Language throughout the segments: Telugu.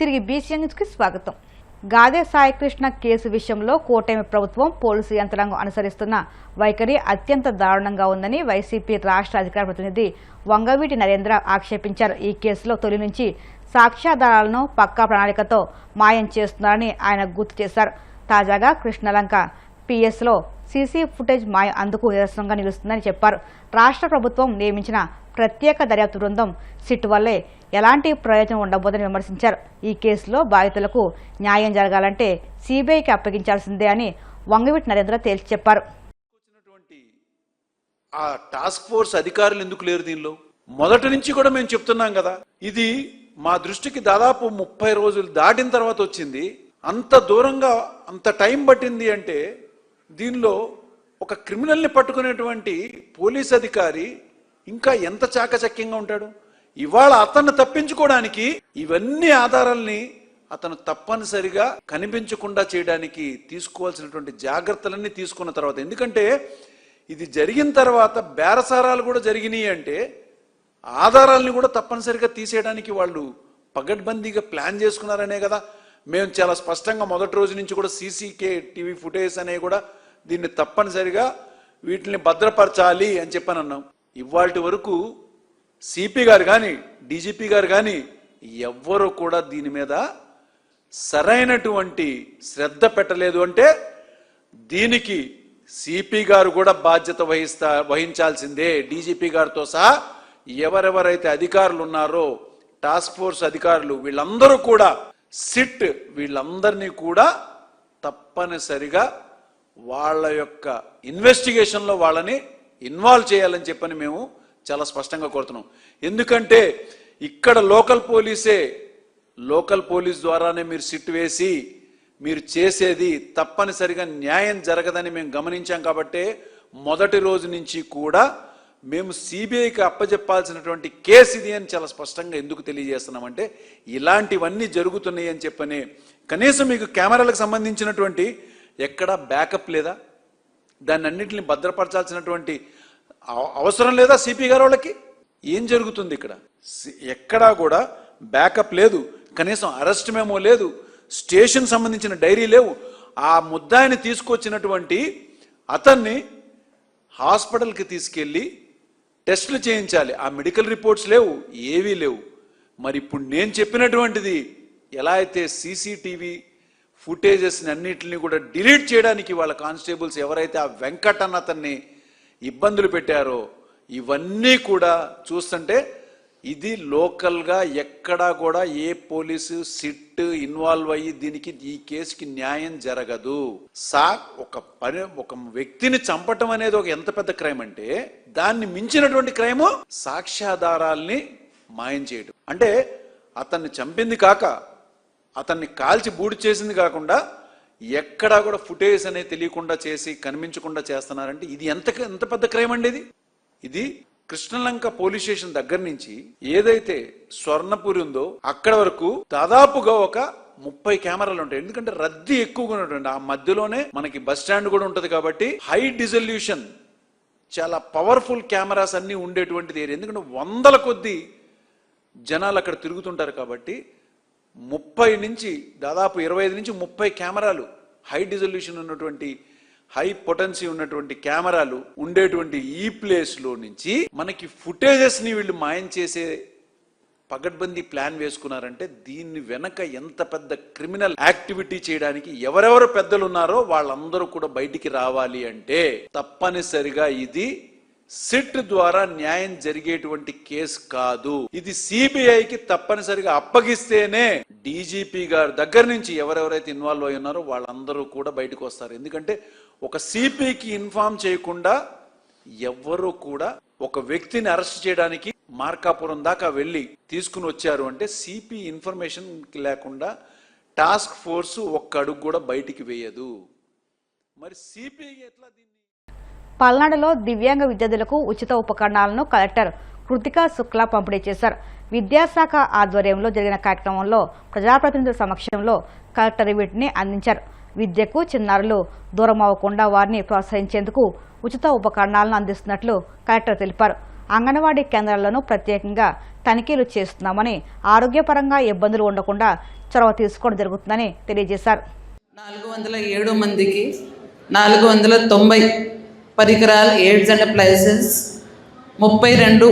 తిరిగి బీసీ న్యూస్కి స్వాగతం. గాదే సాయికృష్ణ కేసు విషయంలో కూటమి ప్రభుత్వం పోలీసు యంత్రాంగం అనుసరిస్తున్న వైఖరి అత్యంత దారుణంగా ఉందని వైసీపీ రాష్ట్ర అధికార ప్రతినిధి వంగవీటి నరేంద్ర ఆక్షేపించారు. ఈ కేసులో తొలి నుంచి సాక్ష్యాధారాలను పక్కా ప్రణాళికతో మాయం చేస్తున్నారని ఆయన గుర్తు చేశారు. తాజాగా కృష్ణలంక పిఎస్లో సీసీ ఫుటేజ్ మాయం అందుకు నిదర్శనంగా నిలుస్తుందని చెప్పారు. రాష్ట్ర ప్రభుత్వం నియమించిన ప్రత్యేక దర్యాప్తు బృందం సిట్ వల్లే ఎలాంటి ప్రయోజనం ఉండబోదని విమర్శించారు. ఈ కేసులో బాధితులకు న్యాయం జరగాలంటే సిబిఐకి అప్పగించాల్సిందే అని వంగవీటి నరేంద్ర తేల్చి చెప్పారు. ఆ టాస్క్ ఫోర్స్ అధికారులు ఎందుకు లేరు దీనిలో? మొదటి నుంచి కూడా మేము చెప్తున్నాం కదా, ఇది మా దృష్టికి దాదాపు 30 రోజులు దాటిన తర్వాత వచ్చింది. అంత దూరంగా అంత టైం పట్టింది అంటే దీనిలో ఒక క్రిమినల్ని పట్టుకునేటువంటి పోలీస్ అధికారి ఇంకా ఎంత చాకచక్యంగా ఉంటాడు. ఇవాళ అతన్ని తప్పించుకోవడానికి ఇవన్నీ ఆధారాల్ని అతను తప్పనిసరిగా కనిపించకుండా చేయడానికి తీసుకోవాల్సినటువంటి జాగ్రత్తలన్నీ తీసుకున్న తర్వాత, ఎందుకంటే ఇది జరిగిన తర్వాత బేరసారాలు కూడా జరిగినాయి అంటే ఆధారాలని కూడా తప్పనిసరిగా తీసేయడానికి వాళ్ళు పగడ్బందీగా ప్లాన్ చేసుకున్నారనే కదా మేము చాలా స్పష్టంగా మొదటి రోజు నుంచి కూడా టీవీ ఫుటేజ్ అనేవి కూడా దీన్ని తప్పనిసరిగా వీటిని భద్రపరచాలి అని చెప్పని అన్నాం. ఇవాళ వరకు సిపి గారు కానీ డీజీపీ గారు కానీ ఎవ్వరూ కూడా దీని మీద సరైనటువంటి శ్రద్ధ పెట్టలేదు. అంటే దీనికి సిపి గారు కూడా బాధ్యత వహించాల్సిందే. డీజీపీ గారితో సహా ఎవరెవరైతే అధికారులు ఉన్నారో టాస్క్ ఫోర్స్ అధికారులు వీళ్ళందరూ కూడా సిట్ వీళ్ళందరినీ కూడా తప్పనిసరిగా వాళ్ళ యొక్క ఇన్వెస్టిగేషన్లో వాళ్ళని ఇన్వాల్వ్ చేయాలని చెప్పని మేము చాలా స్పష్టంగా కోరుతున్నాం. ఎందుకంటే ఇక్కడ లోకల్ పోలీస్ ద్వారానే మీరు సిట్ వేసి మీరు చేసేది తప్పనిసరిగా న్యాయం జరగదని మేము గమనించాం. కాబట్టి మొదటి రోజు నుంచి కూడా మేము సిబిఐకి అప్పచెప్పాల్సినటువంటి కేసు ఇది అని చాలా స్పష్టంగా ఎందుకు తెలియజేస్తున్నామంటే ఇలాంటివన్నీ జరుగుతున్నాయి అని చెప్పని. కనీసం మీకు కెమెరాలకు సంబంధించినటువంటి ఎక్కడా బ్యాకప్ లేదా? దాన్ని అన్నింటిని భద్రపరచాల్సినటువంటి అవసరం లేదా సిపి గారు వాళ్ళకి? ఏం జరుగుతుంది ఇక్కడ? ఎక్కడా కూడా బ్యాకప్ లేదు, కనీసం అరెస్ట్ మేమో లేదు, స్టేషన్ సంబంధించిన డైరీ లేవు. ఆ ముద్దాయిని తీసుకొచ్చినటువంటి అతన్ని హాస్పిటల్కి తీసుకెళ్ళి టెస్టులు చేయించాలి, ఆ మెడికల్ రిపోర్ట్స్ లేవు, ఏవీ లేవు. మరి ఇప్పుడు నేను చెప్పినటువంటిది ఎలా అయితే సీసీటీవీ ఫుటేజెస్ని అన్నిటిని కూడా డిలీట్ చేయడానికి వాళ్ళ కానిస్టేబుల్స్ ఎవరైతే ఆ వెంకట్ అన్న అతన్ని ఇబ్బందులు పెట్టారో ఇవన్నీ కూడా చూస్తుంటే ఇది లోకల్గా ఎక్కడా కూడా ఏ పోలీసు సిట్ ఇన్వాల్వ్ అయ్యి దీనికి ఈ కేసుకి న్యాయం జరగదు. ఒక వ్యక్తిని చంపటం అనేది ఒక ఎంత పెద్ద క్రైమ్ అంటే దాన్ని మించినటువంటి క్రైమ్ సాక్ష్యాధారాల్ని మాయం చేయడం. అంటే అతన్ని చంపింది కాక అతన్ని కాల్చి బూడి చేసింది కాకుండా ఎక్కడా కూడా ఫుటేజ్ అనేది తెలియకుండా చేసి కనిపించకుండా చేస్తున్నారంటే ఇది ఎంత పెద్ద క్రైమ్ అండి. ఇది కృష్ణలంక పోలీస్ స్టేషన్ దగ్గర నుంచి ఏదైతే స్వర్ణపురి ఉందో అక్కడ వరకు దాదాపుగా ఒక 30 కెమెరాలు ఉంటాయి. ఎందుకంటే రద్దీ ఎక్కువగా ఉన్నటువంటి ఆ మధ్యలోనే మనకి బస్ స్టాండ్ కూడా ఉంటది కాబట్టి హై డిజల్యూషన్ చాలా పవర్ఫుల్ కెమెరాస్ అన్ని ఉండేటువంటిది ఏరియా. ఎందుకంటే వందల కొద్ది జనాలు అక్కడ తిరుగుతుంటారు కాబట్టి 30 నుంచి దాదాపు 25 నుంచి 30 కెమెరాలు హై డిజల్యూషన్ ఉన్నటువంటి హై పొటెన్సీ ఉన్నటువంటి కెమెరాలు ఉండేటువంటి ఈ ప్లేస్ లో నుంచి మనకి ఫుటేజెస్ ని వీళ్ళు మాయం చేసే పగడ్బందీ ప్లాన్ వేసుకున్నారంటే దీన్ని వెనక ఎంత పెద్ద క్రిమినల్ యాక్టివిటీ చేయడానికి ఎవరెవరు పెద్దలు ఉన్నారో వాళ్ళందరూ కూడా బయటికి రావాలి. అంటే తప్పనిసరిగా ఇది సిట్ ద్వారా న్యాయం జరిగేటువంటి కేసు కాదు. ఇది సిబిఐకి తప్పనిసరిగా అప్పగిస్తేనే డీజీపీ గారి దగ్గర నుంచి ఎవరెవరైతే ఇన్వాల్వ్ అయి ఉన్నారో వాళ్ళందరూ కూడా బయటకు వస్తారు. ఎందుకంటే ఒక సిపికి ఇన్ఫార్మ్ చేయకుండా ఎవ్వరూ కూడా ఒక వ్యక్తిని అరెస్ట్ చేయడానికి మార్కాపురం దాకా వెళ్ళి తీసుకుని వచ్చారు అంటే సిపి ఇన్ఫర్మేషన్ లేకుండా టాస్క్ ఫోర్స్ ఒక్క అడుగు కూడా బయటికి వేయదు. మరి సిపి ఎట్లా? పల్నాడులో దివ్యాంగ విద్యార్థులకు ఉచిత ఉపకరణాలను కలెక్టర్ కృతికా శుక్లా పంపిణీ చేశారు. విద్యాశాఖ ఆధ్వర్యంలో జరిగిన కార్యక్రమంలో ప్రజాప్రతినిధుల సమక్షంలో కలెక్టర్ వీటిని అందించారు. విద్యకు చిన్నారులు దూరం అవ్వకుండా వారిని ప్రోత్సహించేందుకు ఉచిత ఉపకరణాలను అందిస్తున్నట్లు కలెక్టర్ తెలిపారు. అంగన్వాడీ కేంద్రాల్లోనూ ప్రత్యేకంగా తనిఖీలు చేస్తున్నామని, ఆరోగ్యపరంగా ఇబ్బందులు ఉండకుండా చొరవ తీసుకోవడం జరుగుతుందని తెలియజేశారు. 407 మందికి 490 పరికరాలు ఎయిడ్స్ అండ్ అప్లయన్సెస్ 32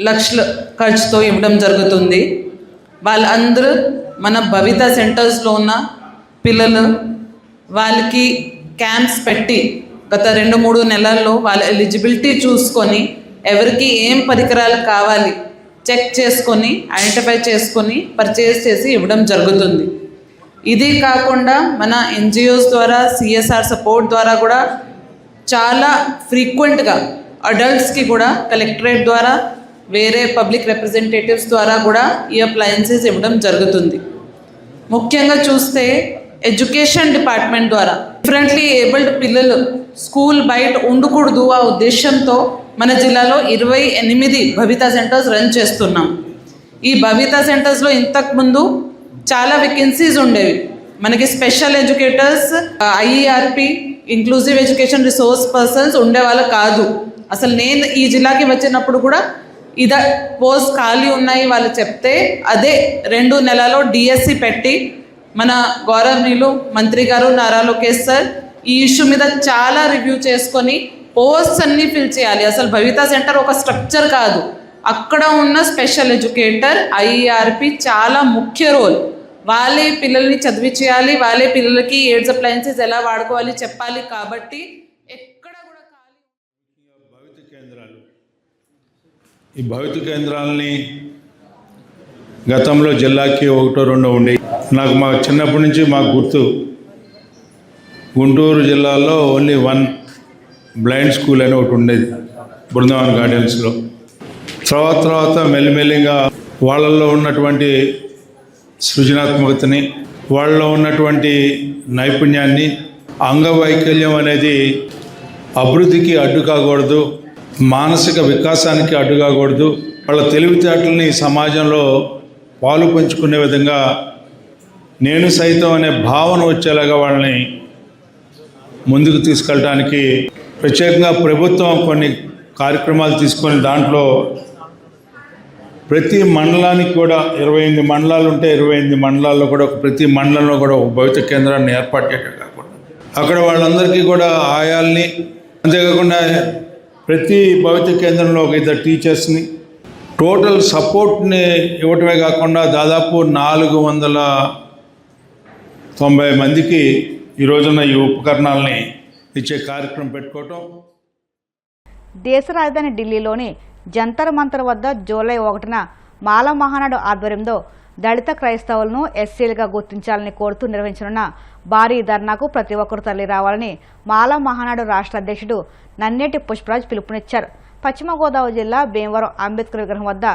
లక్షల ఖర్చుతో ఇవ్వడం జరుగుతుంది. వాళ్ళందరూ మన భవిత సెంటర్స్లో ఉన్న పిల్లలు, వాళ్ళకి క్యాంప్స్ పెట్టి గత 2-3 నెలల్లో వాళ్ళ ఎలిజిబిలిటీ చూసుకొని ఎవరికి ఏం పరికరాలు కావాలి చెక్ చేసుకొని ఐడెంటిఫై చేసుకొని పర్చేస్ చేసి ఇవ్వడం జరుగుతుంది. ఇది కాకుండా మన ఎన్జిఓస్ ద్వారా సిఎస్ఆర్ సపోర్ట్ ద్వారా కూడా చాలా ఫ్రీక్వెంట్గా అడల్ట్స్కి కూడా కలెక్టరేట్ ద్వారా వేరే పబ్లిక్ రిప్రజెంటేటివ్స్ ద్వారా కూడా ఈ అప్లయన్సెస్ ఇవ్వడం జరుగుతుంది. ముఖ్యంగా చూస్తే ఎడ్యుకేషన్ డిపార్ట్మెంట్ ద్వారా డిఫరెంట్లీ ఏబుల్డ్ పిల్లలు స్కూల్ బయట ఉండకూడదు ఆ ఉద్దేశంతో మన జిల్లాలో 28 భవిత సెంటర్స్ రన్ చేస్తున్నాం. ఈ భవిత సెంటర్స్లో ఇంతకుముందు చాలా వేకెన్సీస్ ఉండేవి. మనకి special educators, IERP, inclusive education resource persons ఉండేవాళ్ళు కాదు. అసలు నేను ఈ జిల్లాకి వచ్చినప్పుడు కూడా పోస్ట్ ఖాళీ ఉన్నాయి వాళ్ళు చెప్తే అదే 2 నెలల్లో డిఎస్సి పెట్టి మన గౌరవనీయులు మంత్రి గారు నారా లోకేష్ సార్ ఈ ఇష్యూ మీద చాలా రివ్యూ చేసుకొని పోస్ట్స్ అన్నీ ఫిల్ చేయాలి. అసలు భవిత సెంటర్ ఒక స్ట్రక్చర్ కాదు, అక్కడ ఉన్న స్పెషల్ ఎడ్యుకేటర్ ఐఈఆర్పి చాలా ముఖ్య రోల్. వాళ్ళే పిల్లల్ని చదివించేయాలి, వాళ్ళే పిల్లలకి ఎయిడ్స్ అప్లయన్సెస్ ఎలా వాడుకోవాలి చెప్పాలి. కాబట్టి ఎక్కడ కూడా ఖాళీ భవిత కేంద్రాలు, ఈ భవిత కేంద్రాలని గతంలో జిల్లాకి 1-2 ఉండేవి. నాకు మా చిన్నప్పటి నుంచి మాకు గుర్తు, గుంటూరు జిల్లాలో ఓన్లీ 1 బ్లైండ్ స్కూల్ అని ఒకటి ఉండేది బృందావన్ గార్డెన్స్లో. తర్వాత మెల్లిమెల్లిగా వాళ్ళల్లో ఉన్నటువంటి సృజనాత్మకతని, వాళ్ళలో ఉన్నటువంటి నైపుణ్యాన్ని, అంగవైకల్యం అనేది అభివృద్ధికి అడ్డు కాకూడదు, మానసిక వికాసానికి అడ్డు కాకూడదు, వాళ్ళ తెలివితేటలని సమాజంలో పాలు పంచుకునే విధంగా నేను సైతం అనే భావన వచ్చేలాగా వాళ్ళని ముందుకు తీసుకెళ్ళడానికి ప్రత్యేకంగా ప్రభుత్వం కొన్ని కార్యక్రమాలు తీసుకొని దాంట్లో ప్రతి మండలానికి కూడా 28 మండలాలు ఉంటే 28 మండలాల్లో కూడా ప్రతి మండలంలో కూడా ఒక భవిత కేంద్రాన్ని ఏర్పాటు చేయడం కాకుండా అక్కడ వాళ్ళందరికీ కూడా ఆయాల్ని, అంతేకాకుండా ప్రతి భవిత కేంద్రంలో ఒక 2 టీచర్స్ని టోటల్ సపోర్ట్ని ఇవ్వటమే కాకుండా దాదాపు 490 మందికి ఈ రోజున ఈ ఉపకరణాలని ఇచ్చే కార్యక్రమం పెట్టుకోవటం. దేశ రాజధాని ఢిల్లీలోని జంతర్ మంతర్ వద్ద జూలై 1న మాల మహానాడు ఆధ్వర్యంలో దళిత క్రైస్తవులను ఎస్సీలుగా గుర్తించాలని కోరుతూ నిర్వహించనున్న భారీ ధర్నాకు ప్రతి ఒక్కరూ తరలి రావాలని మాల మహానాడు రాష్ట్ర అధ్యక్షుడు నన్నేటి పుష్పరాజ్ పిలుపునిచ్చారు. పశ్చిమ గోదావరి జిల్లా భీమవరం అంబేద్కర్ విగ్రహం వద్ద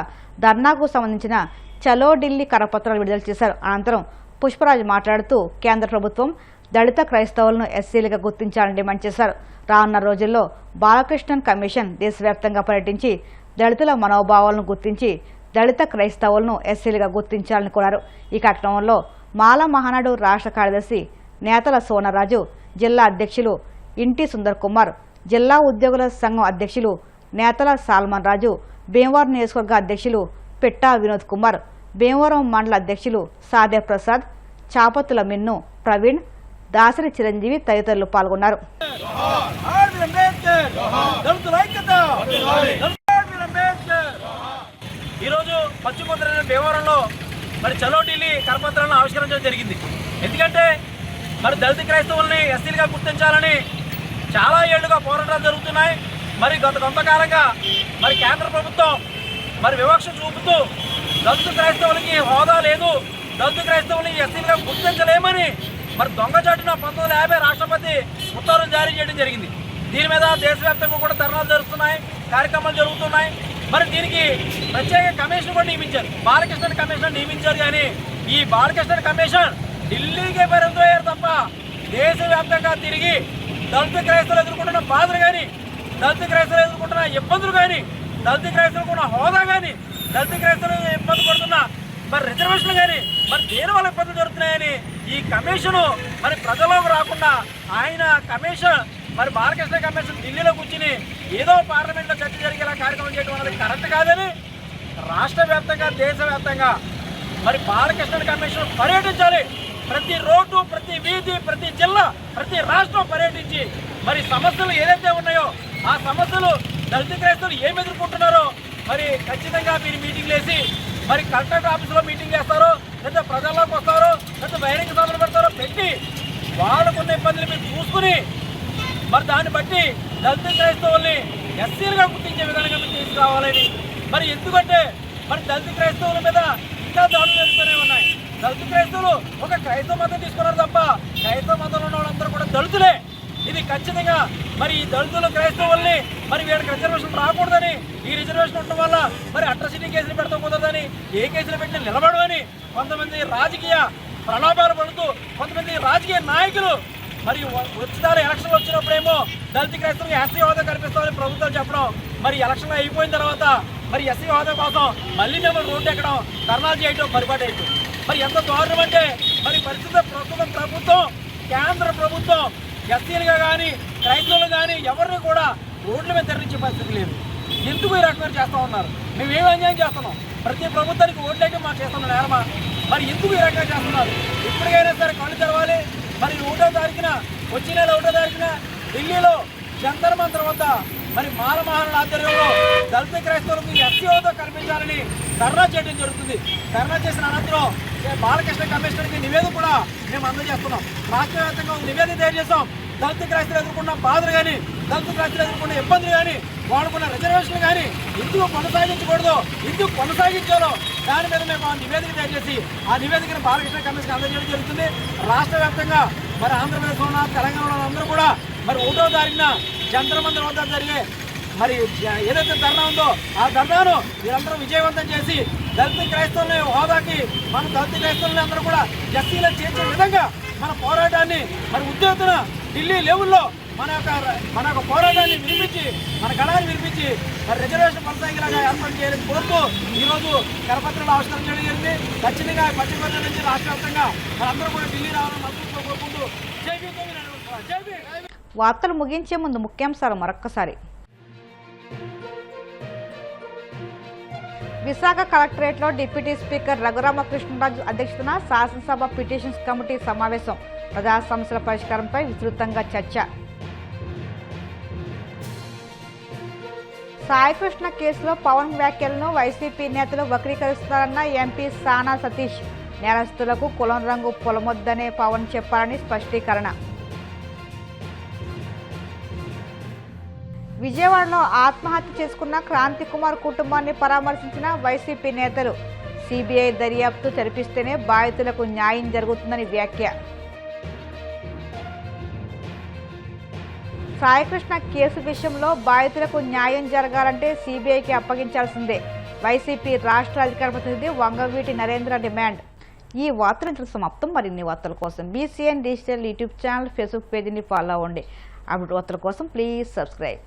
ధర్నాకు సంబంధించిన చలో ఢిల్లీ కరపత్రాలు విడుదల చేశారు. అనంతరం పుష్పరాజ్ మాట్లాడుతూ కేంద్ర ప్రభుత్వం దళిత క్రైస్తవులను ఎస్సీలుగా గుర్తించాలని డిమాండ్ చేశారు. రానున్న రోజుల్లో బాలకృష్ణన్ కమిషన్ దేశవ్యాప్తంగా పర్యటించి దళితుల మనోభావాలను గుర్తించి దళిత క్రైస్తవులను ఎస్సీలుగా గుర్తించాలని కోరారు. ఈ కార్యక్రమంలో మాల మహానాడు రాష్ట్ర కార్యదర్శి నేతల సోనరాజు, జిల్లా అధ్యక్షులు ఇంటి సుందర్ కుమార్, జిల్లా ఉద్యోగుల సంఘం అధ్యక్షులు నేతల సాల్మన్ రాజు, భీమవరం నియోజకవర్గ అధ్యక్షులు పిట్టా వినోద్ కుమార్, భీమవరం మండల అధ్యక్షులు సాదే ప్రసాద్, చాపత్తుల మిన్ను ప్రవీణ్, దాసరి చిరంజీవి తదితరులు పాల్గొన్నారు. ఈరోజు పశ్చిమ గోదావరి భీమవరంలో మరి చలో ఢిల్లీ కరపత్రాలను ఆవిష్కరించడం జరిగింది. ఎందుకంటే మరి దళిత క్రైస్తవుల్ని ఎస్సీలుగా గుర్తించాలని చాలా ఏళ్లుగా పోరాటాలు జరుగుతున్నాయి. మరి గత కొంతకాలంగా మరి కేంద్ర ప్రభుత్వం మరి వివక్ష చూపుతూ దళిత క్రైస్తవులకి హోదా లేదు, దళిత క్రైస్తవుల్ని ఎస్సీలుగా గుర్తించలేమని మరి దొంగచాటున 1950 రాష్ట్రపతి ఉత్తర్వులు జారీ చేయడం జరిగింది. దీని మీద దేశవ్యాప్తంగా కూడా ధర్నాలు జరుగుతున్నాయి, కార్యక్రమాలు జరుగుతున్నాయి. మరి దీనికి ప్రత్యేక కమిషన్ కూడా నియమించారు, బాలకృష్ణన్ కమిషన్ నియమించారు. కానీ ఈ బాలకృష్ణన్ కమిషన్ ఢిల్లీకే పరిమితమయ్యారు తప్ప దేశవ్యాప్తంగా తిరిగి దళిత క్రైస్తవులు ఎదుర్కొంటున్న బాధలు కానీ, దళిత క్రైస్తవులు ఎదుర్కొంటున్న ఇబ్బందులు కానీ, దళిత క్రైస్తవులకు ఉన్న హోదా కానీ, దళిత క్రైస్తవులు ఇబ్బంది పడుతున్న మరి రిజర్వేషన్లు కానీ మరి దేని వల్ల ఇబ్బందులు జరుగుతున్నాయని ఈ కమిషను మరి ప్రజల్లోకి రాకుండా ఆయన కమిషన్ మరి బాలకృష్ణ కమిషన్ ఢిల్లీలో కూర్చుని ఏదో పార్లమెంట్లో చర్చ జరిగేలా కార్యక్రమం చేయడం అనేది కరెక్ట్ కాదని రాష్ట్ర వ్యాప్తంగా దేశవ్యాప్తంగా మరి బాలకృష్ణ కమిషన్ పర్యటించాలి. ప్రతి రోడ్డు, ప్రతి వీధి, ప్రతి జిల్లా, ప్రతి రాష్ట్రం పర్యటించి మరి సమస్యలు ఏదైతే ఉన్నాయో ఆ సమస్యలు దళిత క్రైస్తవులు ఏమి ఎదుర్కొంటున్నారో మరి ఖచ్చితంగా మీరు మీటింగ్లు వేసి మరి కలెక్టరేట్ ఆఫీసులో మీటింగ్ చేస్తారో లేదా ప్రజల్లోకి వస్తారో లేదా బహిరంగ సభలు పెడతారో పెట్టి వాళ్ళకున్న ఇబ్బందులు మీరు చూసుకుని మరి దాన్ని బట్టి దళిత క్రైస్తవుల్ని ఎస్సీలుగా గుర్తించే విధానంగా మీరు తీసుకురావాలని. మరి ఎందుకంటే మరి దళిత క్రైస్తవుల మీద ఇంకా దాడులు జరుగుతూనే ఉన్నాయి. దళిత క్రైస్తవులు ఒక క్రైస్తవ మతం తీసుకున్నారు తప్ప క్రైస్తవ మతంలో ఉన్న వాళ్ళందరూ కూడా దళితులే. ఇది ఖచ్చితంగా మరి ఈ దళితులు క్రైస్తవుల్ని మరి వీళ్ళకి రిజర్వేషన్ రాకూడదని, ఈ రిజర్వేషన్ ఉండడం వల్ల మరి అట్రాసిటీ కేసులు పెడతా కుదరదని, ఏ కేసులు పెట్టి నిలబడమని కొంతమంది రాజకీయ ప్రలోభాలు పడుతూ కొంతమంది రాజకీయ నాయకులు మరి వచ్చిదారు ఎలక్షన్లు వచ్చినప్పుడేమో దళిత క్రైస్తవులకు ఎస్సీ హోదా కల్పిస్తామని ప్రభుత్వం చెప్పడం, మరి ఎలక్షన్లు అయిపోయిన తర్వాత మరి ఎస్సీ హోదా కోసం మళ్ళీ మేము రోడ్డు ఎక్కడం, ధర్నాలు చేయడం పరిపాటి అయిపోయింది. మరి ఎంత దారుణం అంటే మరి ప్రస్తుతం ప్రభుత్వం, కేంద్ర ప్రభుత్వం ఎస్సీలుగా కానీ క్రైస్తవులు కానీ ఎవరిని కూడా రోడ్ల మీద తెరలించే పరిస్థితి లేదు. ఎందుకు ఈ రకమైన చేస్తూ ఉన్నారు? మేము ఏం అన్యాయం చేస్తున్నాం? ప్రతి ప్రభుత్వానికి ఓట్లయితే మాకు చేస్తున్న నేరమా? మరి ఎందుకు ఈ రకంగా చేస్తున్నారు? ఇప్పటికైనా సరే కళ్ళు తెరవాలి. మరి 1వ తారీఖున వచ్చే నెల 1వ తారీఖున ఢిల్లీలో జంతర్ మంతర్ వద్ద మరి మాలమహానుల ఆధ్వర్యంలో దళిత క్రైస్తవులకు ఎస్సీ హోదా కల్పించాలని ధర్నా చేయడం జరుగుతుంది. ధర్నా చేసిన అనంతరం బాలకృష్ణ కమిషనర్కి నివేదిక కూడా మేము అందజేస్తున్నాం. రాష్ట్ర వ్యాప్తంగా ఒక నివేదిక తయారు చేస్తాం. దళిత క్రైస్తవులు ఎదుర్కొన్న బాధలు కానీ, దళిత క్రైస్తవులు ఎదుర్కొన్న ఇబ్బందులు కానీ, వాళ్ళకున్న రిజర్వేషన్లు కానీ ఎందుకు కొనసాగించకూడదో, ఎందుకు కొనసాగించాలో దాని మీద మేము ఆ నివేదిక తయారు చేసి ఆ నివేదికను బాలకృష్ణ కమిషన్ అందజేయడం జరుగుతుంది. రాష్ట్ర వ్యాప్తంగా మరి ఆంధ్రప్రదేశ్లో ఉన్న తెలంగాణలో అందరూ కూడా మరి 1వ తారీఖున జంతర్ మంతర్ వద్ద జరిగే మరి ఏదైతే ధర్నా ఉందో ఆ ధర్నాను మీరందరూ విజయవంతం చేసి దళిత క్రైస్తవుల హోదాకి మన దళిత క్రైస్తవులని అందరూ కూడా ఎస్సీలో చేర్చే విధంగా మన పోరాటాన్ని మరి ఉద్యోగున ఢిల్లీ లెవెల్లో మన యొక్క పోరాటాన్ని వినిపించి, మన గళాన్ని వినిపించి మరి రిజర్వేషన్ కొనసాగేలాగా ఏర్పాటు చేయాలని కోరుతూ ఈరోజు కరపత్రాలు ఆవిష్కరణ చేయడం జరిగింది. ఖచ్చితంగా పశ్చిమ బెంగాల్ నుంచి రాష్ట్ర వ్యాప్తంగా మనందరూ కూడా ఢిల్లీ రావాలని మనసుతో కోరుకుంటూ జై భీమ్. వార్తలు ముగించే ముందు ముఖ్యాంశాలు మరొక్కసారి. విశాఖ కలెక్టరేట్లో డిప్యూటీ స్పీకర్ రఘురామకృష్ణరాజు అధ్యక్షతన శాసనసభ పిటిషన్స్ కమిటీ సమావేశం. ప్రజా సమస్యల పరిష్కారంపై విస్తృతంగా చర్చ. సాయికృష్ణ కేసులో పవన్ వ్యాఖ్యలను వైసీపీ నేతలు వక్రీకరిస్తున్నారన్న ఎంపీ సానా సతీష్. నేరస్తులకు కులం రంగు పొలమొద్దనే పవన్ చెప్పారని స్పష్టీకరణ. విజయవాడలో ఆత్మహత్య చేసుకున్న క్రాంతి కుమార్ కుటుంబాన్ని పరామర్శించిన వైసీపీ నేతలు. సిబిఐ దర్యాప్తు జరిపిస్తేనే బాధితులకు న్యాయం జరుగుతుందని వ్యాఖ్య. సాయికృష్ణ కేసు విషయంలో బాధితులకు న్యాయం జరగాలంటే సిబిఐకి అప్పగించాల్సిందే. వైసీపీ రాష్ట్ర అధికార ప్రతినిధి వంగవీటి నరేంద్ర డిమాండ్. ఈ వార్తలు ఇంత సమాప్తం. మరిన్ని వార్తల కోసం BCN digital YouTube channel, Facebook పేజీని ఫాలో అవ్వండి. అప్డేట్ వార్తల కోసం ప్లీజ్ సబ్స్క్రైబ్.